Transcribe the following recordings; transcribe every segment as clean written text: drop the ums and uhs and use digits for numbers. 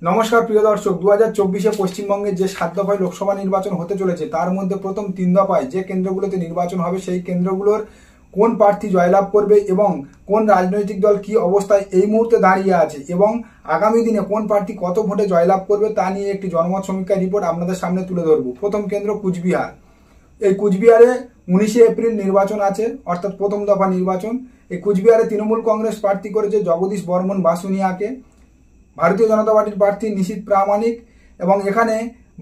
নমস্কার প্রিয় দর্শক, 2024-এ পশ্চিমবঙ্গে যে 7 দফায় লোকসভা নির্বাচন হতে চলেছে তার মধ্যে প্রথম 3 দফায় যে কেন্দ্রগুলোতে নির্বাচন হবে সেই কেন্দ্রগুলোর কোন প্রার্থী জয়লাভ করবে এবং কোন রাজনৈতিক দল কি অবস্থায় এই মুহূর্তে দাঁড়িয়ে আছে এবং আগামী দিনে কোন প্রার্থী কত ভোটে জয়লাভ করবে তা নিয়ে একটি জনমত সমীক্ষা রিপোর্ট আপনাদের সামনে তুলে ধরব। প্রথম কেন্দ্র কুচবিহার। এই কুচবিহারে 19শে এপ্রিল নির্বাচন আছে, অর্থাৎ প্রথম দফা নির্বাচন। এই কুচবিহারে তৃণমূল কংগ্রেস প্রার্থী করেছে জগদীশ বর্মন বাসুনিয়াকে, ভারতীয় জনতা পার্টির প্রার্থী নিশীথ প্রামাণিক, এবং এখানে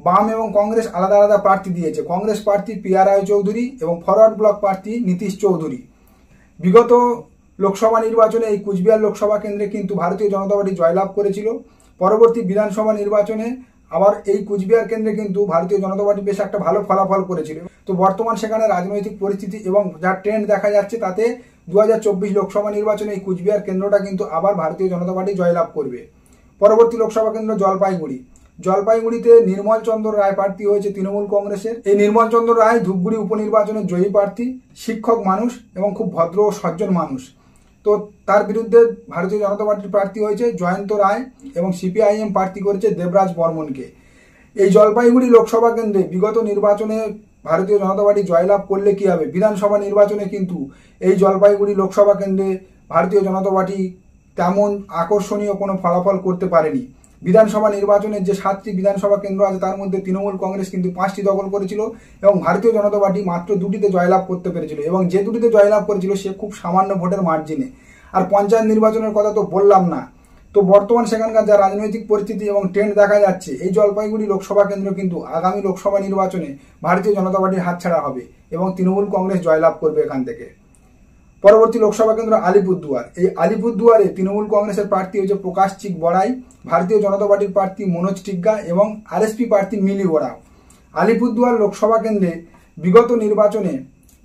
বাম এবং কংগ্রেস আলাদা আলাদা প্রার্থী দিয়েছে। কংগ্রেস প্রার্থী প্রিয়া রায় চৌধুরী এবং ফরওয়ার্ড ব্লক প্রার্থী নীতিশ চৌধুরী। বিগত লোকসভা নির্বাচনে এই কুচবিহার লোকসভা কেন্দ্রে কিন্তু ভারতীয় জনতা পার্টি জয়লাভ করেছিল। পরবর্তী বিধানসভা নির্বাচনে আবার এই কুচবিহার কেন্দ্রে কিন্তু ভারতীয় জনতা পার্টি বেশ একটা ভালো ফলাফল করেছিল। তো বর্তমান সেখানে রাজনৈতিক পরিস্থিতি এবং যা ট্রেন্ড দেখা যাচ্ছে তাতে 2024 লোকসভা নির্বাচনে এই কুচবিহার কেন্দ্রটা কিন্তু আবার ভারতীয় জনতা পার্টি জয়লাভ করবে। পরবর্তী লোকসভা কেন্দ্র জলপাইগুড়ি। জলপাইগুড়িতে নির্মল চন্দ্র রায় প্রার্থী হয়েছে তৃণমূল কংগ্রেসের। এই নির্মল চন্দ্র রায় ধূপগুড়ি উপনির্বাচনের জয়ী প্রার্থী, শিক্ষক মানুষ এবং খুব ভদ্র ও সজ্জন মানুষ। তো তার বিরুদ্ধে ভারতীয় জনতা পার্টির প্রার্থী হয়েছে জয়ন্ত রায় এবং সিপিআইএম প্রার্থী করেছে দেবরাজ বর্মনকে। এই জলপাইগুড়ি লোকসভা কেন্দ্রে বিগত নির্বাচনে ভারতীয় জনতা পার্টি জয়লাভ করলে কি হবে, বিধানসভা নির্বাচনে কিন্তু এই জলপাইগুড়ি লোকসভা কেন্দ্রে ভারতীয় জনতা পার্টি তেমন আকর্ষণীয় কোনো ফলাফল করতে পারেনি। বিধানসভা নির্বাচনের যে 7টি বিধানসভা কেন্দ্র আছে তার মধ্যে তৃণমূল কংগ্রেস কিন্তু 5টি দখল করেছিল এবং ভারতীয় জনতা পার্টি মাত্র 2টিতে জয়লাভ করতে পেরেছিল, এবং যে 2টিতে জয়লাভ করেছিল সে খুব সামান্য ভোটের মার্জিনে। আর পঞ্চায়েত নির্বাচনের কথা তো বললাম না। তো বর্তমান সেখানকার যা রাজনৈতিক পরিস্থিতি এবং ট্রেন্ড দেখা যাচ্ছে, এই জলপাইগুড়ি লোকসভা কেন্দ্র কিন্তু আগামী লোকসভা নির্বাচনে ভারতীয় জনতা পার্টির হাতছাড়া হবে এবং তৃণমূল কংগ্রেস জয়লাভ করবে এখান থেকে। পরবর্তী লোকসভা কেন্দ্র আলিপুরদুয়ার। এই আলিপুরদুয়ারে তৃণমূল কংগ্রেসের প্রার্থী হচ্ছে প্রকাশ চিক বড়াই, ভারতীয় জনতা পার্টির প্রার্থী মনোজ টিগ্গা এবং আরএসপি প্রার্থী মিলি ওরাও। আলিপুরদুয়ার লোকসভা কেন্দ্রে বিগত নির্বাচনে,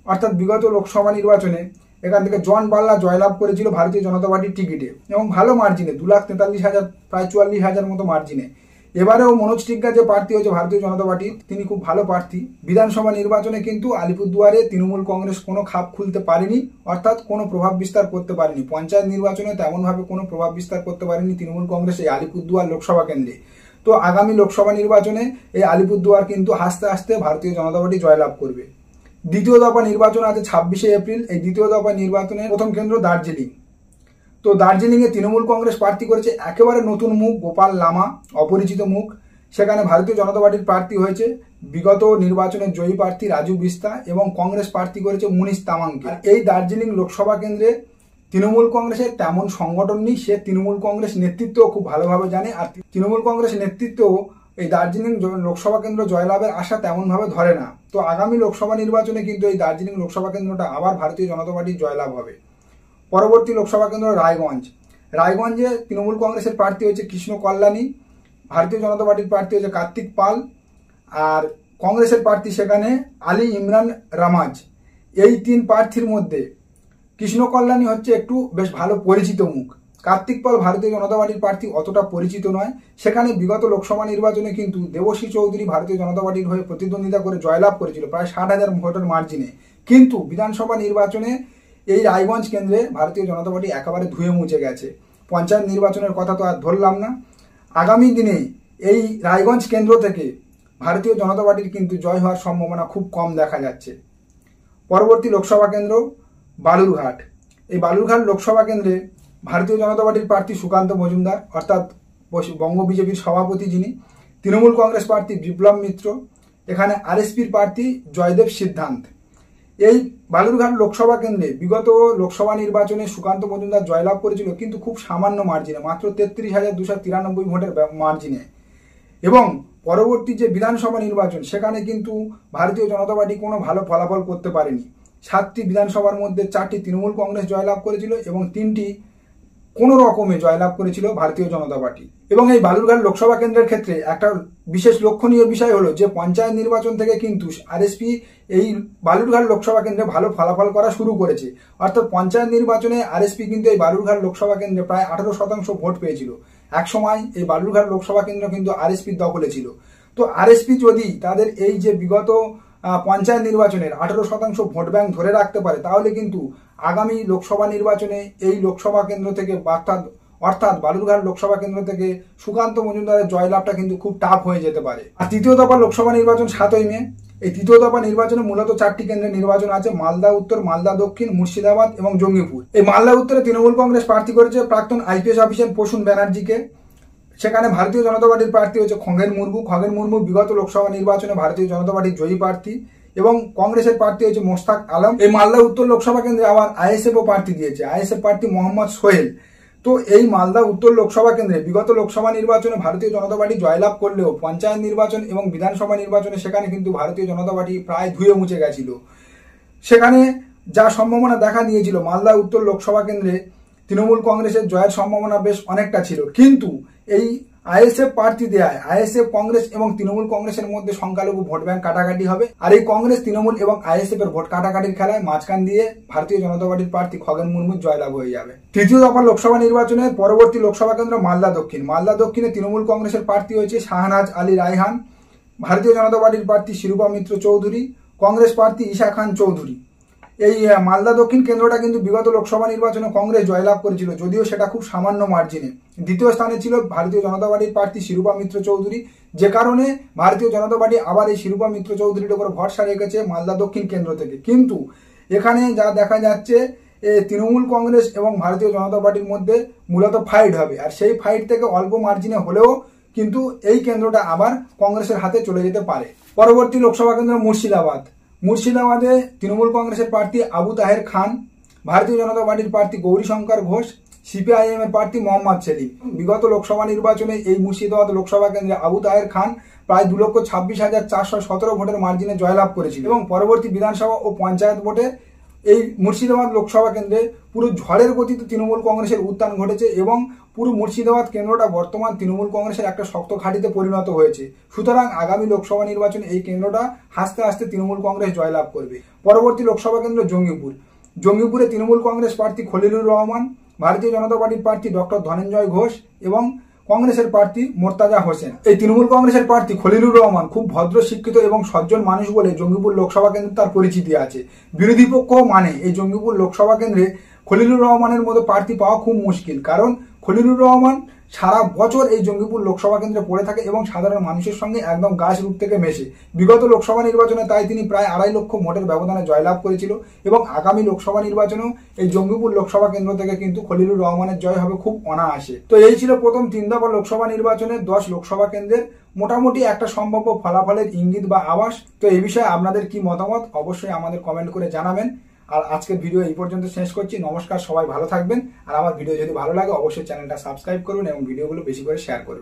অর্থাৎ বিগত লোকসভা নির্বাচনে এখান থেকে জন বাল্লা জয়লাভ করেছিল ভারতীয় জনতা পার্টির টিকিটে এবং ভালো মার্জিনে, 2,43,000 প্রায় 44,000 মতো মার্জিনে। এবারেও মনোজ টিগ্গা যে প্রার্থী হয়েছে ভারতীয় জনতা পার্টির, তিনি খুব ভালো প্রার্থী। বিধানসভা নির্বাচনে কিন্তু আলিপুরদুয়ারে তৃণমূল কংগ্রেস কোনো খাপ খুলতে পারেনি, অর্থাৎ কোনো প্রভাব বিস্তার করতে পারেনি। পঞ্চায়েত নির্বাচনে তেমনভাবে কোনো প্রভাব বিস্তার করতে পারেনি তৃণমূল কংগ্রেস এই আলিপুরদুয়ার লোকসভা কেন্দ্রে। তো আগামী লোকসভা নির্বাচনে এই আলিপুরদুয়ার কিন্তু হাসতে হাসতে ভারতীয় জনতা পার্টি জয়লাভ করবে। দ্বিতীয় দফা নির্বাচন আছে 26শে এপ্রিল। এই দ্বিতীয় দফা নির্বাচনের প্রথম কেন্দ্র দার্জিলিং। তো দার্জিলিংয়ে তৃণমূল কংগ্রেস প্রার্থী করেছে একেবারে নতুন মুখ গোপাল লামা, অপরিচিত মুখ। সেখানে ভারতীয় জনতা পার্টির প্রার্থী হয়েছে বিগত নির্বাচনের জয়ী প্রার্থী রাজু বিস্তা এবং কংগ্রেস প্রার্থী করেছে মুনিশ তামাংকে। এই দার্জিলিং লোকসভা কেন্দ্রে তৃণমূল কংগ্রেসের তেমন সংগঠন নেই, সে তৃণমূল কংগ্রেস নেতৃত্ব খুব ভালোভাবে জানে। আর তৃণমূল কংগ্রেস নেতৃত্ব এই দার্জিলিং লোকসভা কেন্দ্র জয়লাভের আশা তেমনভাবে ধরে না। তো আগামী লোকসভা নির্বাচনে কিন্তু এই দার্জিলিং লোকসভা কেন্দ্রটা আবার ভারতীয় জনতা পার্টির জয়লাভ হবে। পরবর্তী লোকসভা কেন্দ্র রায়গঞ্জ। রায়গঞ্জে তৃণমূল কংগ্রেসের প্রার্থী হয়েছে কৃষ্ণ কল্যাণী, ভারতীয় জনতা পার্টির প্রার্থী হয়েছে কার্তিক পাল, আর কংগ্রেসের প্রার্থী সেখানে আলী ইমরান রামাজ। এই 3 প্রার্থীর মধ্যে কৃষ্ণ কল্যাণী হচ্ছে একটু বেশ ভালো পরিচিত মুখ। কার্তিক পাল ভারতীয় জনতা পার্টির প্রার্থী অতটা পরিচিত নয়। সেখানে বিগত লোকসভা নির্বাচনে কিন্তু দেবশ্রী চৌধুরী ভারতীয় জনতা পার্টির হয়ে প্রতিদ্বন্দ্বিতা করে জয়লাভ করেছিল প্রায় 60,000 ভোটের মার্জিনে। কিন্তু বিধানসভা নির্বাচনে এই রায়গঞ্জ কেন্দ্রে ভারতীয় জনতা পার্টি একেবারে ধুয়ে মুছে গেছে। পঞ্চায়েত নির্বাচনের কথা তো আর ধরলাম না। আগামী দিনে এই রায়গঞ্জ কেন্দ্র থেকে ভারতীয় জনতা পার্টির কিন্তু জয় হওয়ার সম্ভাবনা খুব কম দেখা যাচ্ছে। পরবর্তী লোকসভা কেন্দ্র বালুরঘাট। এই বালুরঘাট লোকসভা কেন্দ্রে ভারতীয় জনতা পার্টির প্রার্থী সুকান্ত মজুমদার, অর্থাৎ বঙ্গ বিজেপির সভাপতি যিনি, তৃণমূল কংগ্রেস প্রার্থী বিপ্লব মিত্র, এখানে আরএসপির প্রার্থী জয়দেব সিদ্ধান্ত। এই বালুরঘাট লোকসভা কেন্দ্রে বিগত লোকসভা নির্বাচনে সুকান্ত মজুমদার জয়লাভ করেছিল কিন্তু খুব সামান্য মার্জিনে, মাত্র 33,293 ভোটের মার্জিনে। এবং পরবর্তী যে বিধানসভা নির্বাচন সেখানে কিন্তু ভারতীয় জনতা পার্টি কোনো ভালো ফলাফল করতে পারেনি। 7টি বিধানসভার মধ্যে 4টি তৃণমূল কংগ্রেস জয়লাভ করেছিল এবং 3টি কোনো রকমে জয়লাভ করেছিল ভারতীয় জনতা পার্টি। এবং এই বালুরঘাট লোকসভা কেন্দ্রের ক্ষেত্রে একটা বিশেষ লক্ষণীয় বিষয় হলো যে পঞ্চায়েত নির্বাচন থেকে কিন্তু আরএসপি এই বালুরঘাট লোকসভা কেন্দ্রে ভালো ফলাফল করা শুরু করেছে। অর্থাৎ পঞ্চায়েত নির্বাচনে আরএসপি কিন্তু এই বালুরঘাট লোকসভা কেন্দ্রে প্রায় 18% ভোট পেয়েছিল। একসময় এই বালুরঘাট লোকসভা কেন্দ্র কিন্তু আরএসপির দখলে ছিল। তো আরএসপি যদি তাদের এই যে বিগত পঞ্চায়েত নির্বাচনের 18% ভোট ব্যাংক ধরে রাখতে পারে তাহলে কিন্তু আগামী লোকসভা নির্বাচনে এই লোকসভা কেন্দ্র থেকে অর্থাৎ অর্থাৎ বালুরঘাট লোকসভা কেন্দ্র থেকে সুকান্ত মজুমদারের জয়লাভটা কিন্তু খুব টাফ হয়ে যেতে পারে। আর তৃতীয় দফা লোকসভা নির্বাচন 7ই মে। এই তৃতীয় দফা নির্বাচনে মূলত 4টি কেন্দ্রের নির্বাচন আছে: মালদা উত্তর, মালদা দক্ষিণ, মুর্শিদাবাদ এবং জঙ্গিপুর। এই মালদা উত্তরে তৃণমূল কংগ্রেস প্রার্থী করেছে প্রাক্তন আইপিএস অফিসার প্রসূন ব্যানার্জিকে। সেখানে ভারতীয় জনতা পার্টির প্রার্থী হচ্ছে খগেন মুর্মু। খগেন মুর্মু বিগত লোকসভা নির্বাচনে ভারতীয় জনতা পার্টির জয়ী প্রার্থী এবং কংগ্রেসের প্রার্থী হচ্ছে মোস্তাক আলম। এই মালদা উত্তর লোকসভা কেন্দ্রে আবার আইএসএফও প্রার্থী দিয়েছে, আইএসএফ প্রার্থী মোহাম্মদ সোহেল। তো এই মালদা উত্তর লোকসভা কেন্দ্রে বিগত লোকসভা নির্বাচনে ভারতীয় জনতা পার্টি জয়লাভ করলেও পঞ্চায়েত নির্বাচন এবং বিধানসভা নির্বাচনে সেখানে কিন্তু ভারতীয় জনতা পার্টি প্রায় ধুয়ে মুছে গেছিল। সেখানে যা সম্ভাবনা দেখা দিয়েছিল মালদা উত্তর লোকসভা কেন্দ্রে তৃণমূল কংগ্রেসের জয়ের সম্ভাবনা বেশ অনেকটা ছিল, কিন্তু এই আইএসএফ প্রার্থী দেয় আইএসএফ কংগ্রেস এবং তৃণমূল কংগ্রেসের মধ্যে সংখ্যালঘু ভোট ব্যাংক কাটাকাটি হবে। আর এই কংগ্রেস তৃণমূল এবং আইএসএফ এর ভোট কাটাকাটির খেলায় মাঝখান দিয়ে ভারতীয় জনতা পার্টির প্রার্থী খগেন মুর্মুর জয়লাভ হয়ে যাবে। তৃতীয় দফা লোকসভা নির্বাচনে পরবর্তী লোকসভা কেন্দ্র মালদা দক্ষিণ। মালদা দক্ষিণে তৃণমূল কংগ্রেসের প্রার্থী হয়েছে শাহনাজ আলী রায়হান, ভারতীয় জনতা পার্টির প্রার্থী শিরূপা মিত্র চৌধুরী, কংগ্রেস প্রার্থী ঈশা খান চৌধুরী। এই মালদা দক্ষিণ কেন্দ্রটা কিন্তু বিগত লোকসভা নির্বাচনে কংগ্রেস জয়লাভ করেছিল, যদিও সেটা খুব সামান্য মার্জিনে। দ্বিতীয় স্থানে ছিল ভারতীয় জনতা পার্টির প্রার্থী শিরূপা মিত্র চৌধুরী, যে কারণে ভারতীয় জনতা পার্টি আবার এই শিরূপা মিত্র চৌধুরীর উপর ভরসা রেখেছে মালদা দক্ষিণ কেন্দ্র থেকে। কিন্তু এখানে যা দেখা যাচ্ছে তৃণমূল কংগ্রেস এবং ভারতীয় জনতা পার্টির মধ্যে মূলত ফাইট হবে, আর সেই ফাইট থেকে অল্প মার্জিনে হলেও কিন্তু এই কেন্দ্রটা আবার কংগ্রেসের হাতে চলে যেতে পারে। পরবর্তী লোকসভা কেন্দ্র মুর্শিদাবাদ। মুর্শিদাবাদে তৃণমূল কংগ্রেসের প্রার্থী আবু তাহের খান, ভারতীয় জনতা পার্টির প্রার্থী গৌরীশঙ্কর ঘোষ, সিপিআইএম এর প্রার্থী মোহাম্মদ সেলিম। বিগত লোকসভা নির্বাচনে এই মুর্শিদাবাদ লোকসভা কেন্দ্রে আবু তাহের খান প্রায় 2,26,417 ভোটের মার্জিনে জয়লাভ করেছিল এবং পরবর্তী বিধানসভা ও পঞ্চায়েত ভোটে এই মুর্শিদাবাদ লোকসভা কেন্দ্রে পুরো ঝড়ের গতিতে তৃণমূল কংগ্রেসের উত্থান ঘটেছে এবং পুরো মুর্শিদাবাদ কেন্দ্রটা বর্তমান তৃণমূল কংগ্রেসের একটা শক্ত ঘাঁটিতে পরিণত হয়েছে। সুতরাং আগামী লোকসভা নির্বাচনে এই কেন্দ্রটা হাসতে হাসতে তৃণমূল কংগ্রেস জয়লাভ করবে। পরবর্তী লোকসভা কেন্দ্র জঙ্গিপুর। জঙ্গিপুরে তৃণমূল কংগ্রেস প্রার্থী খলিলুর রহমান, ভারতীয় জনতা পার্টির প্রার্থী ডক্টর ধনঞ্জয় ঘোষ এবং কংগ্রেসের প্রার্থী মোর্তাজা হোসেন। এই তৃণমূল কংগ্রেসের প্রার্থী খলিলুর রহমান খুব ভদ্র, শিক্ষিত এবং সজ্জন মানুষ বলে জঙ্গিপুর লোকসভা কেন্দ্রে তার পরিচিতি আছে। বিরোধী পক্ষ মানে এই জঙ্গিপুর লোকসভা কেন্দ্রে খলিলুর রহমানের মতো প্রার্থী পাওয়া খুব মুশকিল, কারণ খলিলুর রহমান সারা বছর এই জঙ্গিপুর লোকসভা কেন্দ্রে পড়ে থাকে এবং সাধারণ মানুষের সঙ্গে একদম গাছ রূপ থেকে মেশে। বিগত লোকসভা নির্বাচনে তাই তিনি প্রায় 2.5 লক্ষ ভোটের ব্যবধানে জয়লাভ করেছিল এবং আগামী লোকসভা নির্বাচনেও এই জঙ্গিপুর লোকসভা কেন্দ্র থেকে কিন্তু খলিলুর রহমানের জয় হবে খুব অনায়াসে। তো এই ছিল প্রথম 3 দফা লোকসভা নির্বাচনের 10 লোকসভা কেন্দ্রের মোটামুটি একটা সম্ভাব্য ফলাফলের ইঙ্গিত বা আভাস। তো এই বিষয়ে আপনাদের কি মতামত অবশ্যই আমাদের কমেন্ট করে জানাবেন। আর আজকের ভিডিও এই পর্যন্ত শেষ করছি। নমস্কার, সবাই ভালো থাকবেন। আর আমার ভিডিও যদি ভালো লাগে অবশ্যই চ্যানেলটা সাবস্ক্রাইব করুন এবং ভিডিওগুলো বেশি করে শেয়ার করুন।